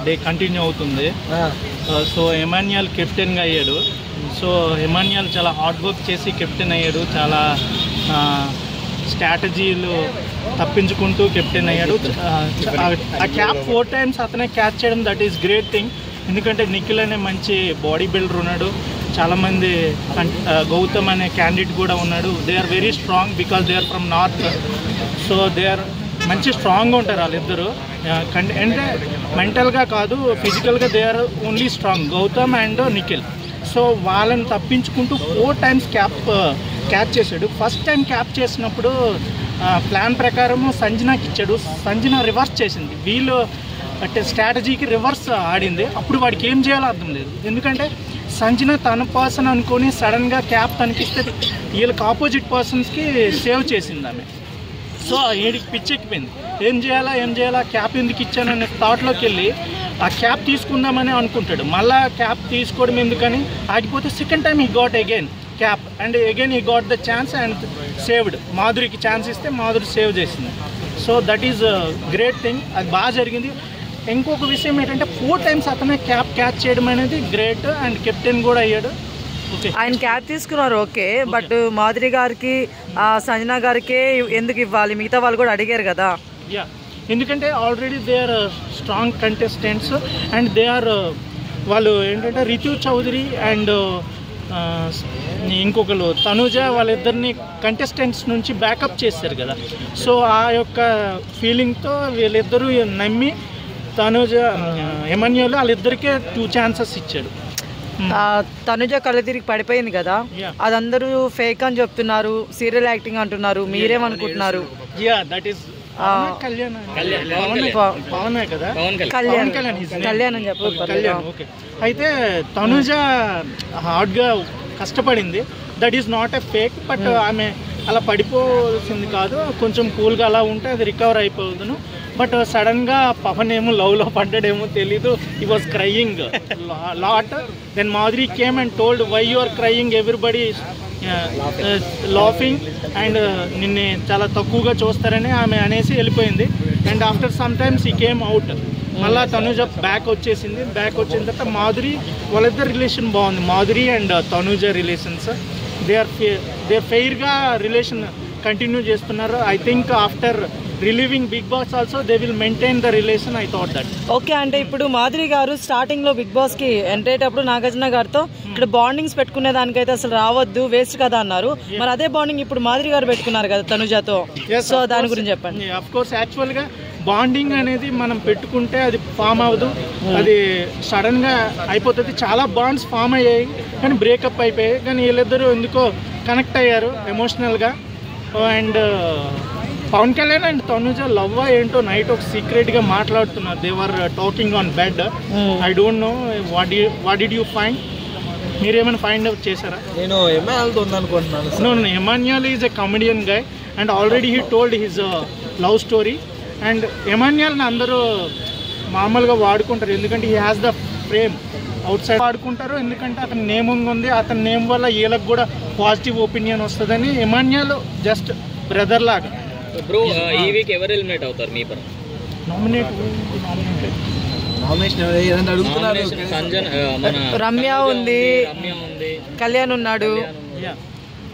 Day continue అవుతుంది. So Emmanuel కెప్టెన్గా అయ్యాడు. సో ఎమాన్యుయల్ చాలా హార్డ్ వర్క్ చేసి కెప్టెన్ అయ్యాడు. చాలా స్ట్రాటజీలు తప్పించుకుంటూ కెప్టెన్ అయ్యాడు. ఆ క్యాప్ 4 times అతనే క్యాచ్ చేయడం, దట్ ఈస్ గ్రేట్ థింగ్. ఎందుకంటే నిఖిల్ అనే మంచి బాడీ బిల్డర్ ఉన్నాడు, చాలామంది గౌతమ్ అనే క్యాండిడేట్ కూడా ఉన్నాడు. They are very strong because they are from north. So they are మంచి స్ట్రాంగ్గా ఉంటారు వాళ్ళిద్దరు. అంటే మెంటల్గా కాదు, ఫిజికల్గా they are only strong, Gautam and Nikhil. So వాళ్ళని తప్పించుకుంటూ 4 times క్యాచ్ చేశాడు. ఫస్ట్ టైం క్యాచ్ చేసినప్పుడు ప్లాన్ ప్రకారము సంజనాకి ఇచ్చాడు. సంజన రివర్స్ చేసింది, వీళ్ళు అంటే స్ట్రాటజీకి రివర్స్ ఆడింది. అప్పుడు వాడికి ఏం చేయాలో అర్థం లేదు. ఎందుకంటే సంజన తన పర్సన్ అనుకొని సడన్గా క్యాప్ తనకిస్తే వీళ్ళకి ఆపోజిట్ పర్సన్స్కి సేవ్ చేసింది ఆమె. సో వీడికి పిచ్చెక్కిపోయింది, ఏం చేయాలా క్యాప్ ఎందుకు ఇచ్చాననే థాట్లోకి వెళ్ళి ఆ క్యాప్ తీసుకుందామని అనుకుంటాడు. మళ్ళీ క్యాప్ తీసుకోవడం ఎందుకని ఆగిపోతే second time he got again cap and again he got the chance and saved. మాధురికి ఛాన్స్ ఇస్తే మాధురి సేవ్ చేసింది. So that is great thing, అది బాగా జరిగింది. ఇంకొక విషయం ఏంటంటే 4 times అతనే క్యాచ్ చేయడం అనేది గ్రేట్ అండ్ కెప్టెన్ కూడా అయ్యాడు. ఆయన క్యాప్ తీసుకున్నారు ఓకే, బట్ మాధురి గారికి సంజన గారికి ఎందుకు ఇవ్వాలి? మిగతా వాళ్ళు కూడా అడిగారు కదా. యా, ఎందుకంటే already they are strong contestants and they are వాళ్ళు ఏంటంటే రితు చౌదరి అండ్ ఇంకొకరు తనుజ వాళ్ళిద్దరిని కంటెస్టెంట్స్ నుంచి బ్యాకప్ చేశారు కదా. సో ఆ యొక్క ఫీలింగ్తో వీళ్ళిద్దరూ నమ్మి తనుజ ఎమాన్యుయల్ వాళ్ళిద్దరికే 2 chances ఇచ్చాడు. తనుజ కళ్ళు తిరిగి పడిపోయింది కదా, అది అందరూ ఫేక్ అని చెప్తున్నారు, సీరియల్ యాక్టింగ్ అంటున్నారు, మీరేమనుకుంటున్నారు? కళ్యాణ్ అని చెప్పారు. అయితే తనుజ హార్డ్గా కష్టపడింది, that is not a fake. But ఆమె అలా పడిపోవాల్సింది కాదు, కొంచెం కూల్గా అలా ఉంటే అది రికవర్ అయిపోదును. బట్ సడన్గా పవన్ ఏమో లవ్లో పడ్డాడేమో తెలీదు, he was crying lot. Then Madhuri came and told why you are crying, everybody laughing and నిన్ను చాలా తక్కువగా చూస్తారని ఆమె అనేసి వెళ్ళిపోయింది. And after some times he came out. మళ్ళీ తనుజ బ్యాక్ వచ్చేసింది. బ్యాక్ వచ్చిన తర్వాత మాధురి వాళ్ళిద్దరు రిలేషన్ బాగుంది. Madhuri and Tanuja relations they are ఫెయిర్గా రిలేషన్ కంటిన్యూ చేస్తున్నారు. I think after relieving Bigg Boss also they will maintain the relation. I thought that. Okay, అంటే ఇప్పుడు మాధురి గారు స్టార్టింగ్ లో బిగ్ బాస్ కి ఎంటేటప్పుడు నాగార్జున గారితో ఇక్కడ బాండింగ్స్ పెట్టుకునే దానికైతే అసలు రావద్దు, వేస్ట్ కదా అన్నారు. మరి అదే బాండింగ్ ఇప్పుడు మాధురి గారు పెట్టుకున్నారు కదా తనుజతో. సో దాని గురించి చెప్పండి. అఫ్ కోర్స్ యాక్చువల్ గా బాండింగ్ అనేది మనం పెట్టుకుంటే అది ఫామ్ అవ్వదు, అది సడన్ గా అయిపోతుంది. చాలా బాండ్స్ ఫామ్ అయ్యాయి కానీ బ్రేకప్ అయిపోయాయి. కానీ వీళ్ళిద్దరూ ఎందుకో కనెక్ట్ అయ్యారు ఎమోషనల్ గా. And Pavan Kalyan and Tanuja love ఏంటో నైట్ ఒక సీక్రెట్ గా మాట్లాడుతున్నారు. They were talking on bed. I don't know what did you find? మీరేమైనా ఫైండ్ అవుట్ చేశారా? నేను ఎమాన్యుయల్ ఉందనుకుంటున్నాను. No, Emmanuel is a comedian guy and already he told his love story. And ఎమాన్యుయల్ని అందరూ మామూలుగా వాడుకుంటారు, ఎందుకంటే he has the frame. Outside వాడుకుంటారు ఎందుకంటే అతని నేమ్ ఉంది, అతని నేమ్ వల్ల వీళ్ళకి కూడా పాజిటివ్ ఒపీనియన్ వస్తుందని. ఎమాన్యుయల్ జస్ట్ బ్రదర్ లాగా. బ్రో, ఈ వీక్ ఎవరు ఎలిమినేట్ అవుతారు మీ పరం? రమ్య ఉంది, కళ్యాణ్ ఉన్నాడు.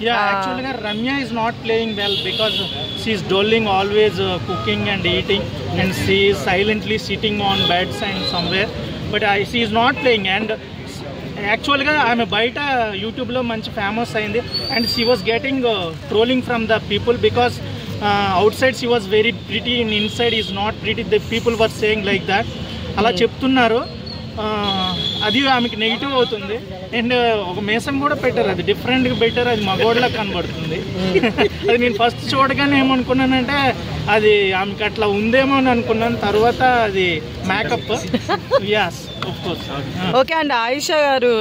Yeah, actually Ramya is not playing well because she is dulling, always cooking and eating, and she is silently sitting on beds and somewhere, but she is not playing. And actually ఆమె బయట యూట్యూబ్లో మంచి famous అయింది and she was getting trolling from the people because outside she was very pretty and inside is not pretty. The people were saying like that. అలా చెప్తున్నారు. అది ఆమెకి negative అవుతుంది. అండ్ ఒక మేసం కూడా పెట్టారు, అది డిఫరెంట్గా పెట్టారు, అది మగోడ్లా కనబడుతుంది. అది నేను ఫస్ట్ చూడగానే ఏమనుకున్నానంటే అది ఆమెకి అట్లా ఉందేమో అని అనుకున్నాను. తర్వాత అది makeup. Yes, of course. Okay అండి, ఆయిషా గారు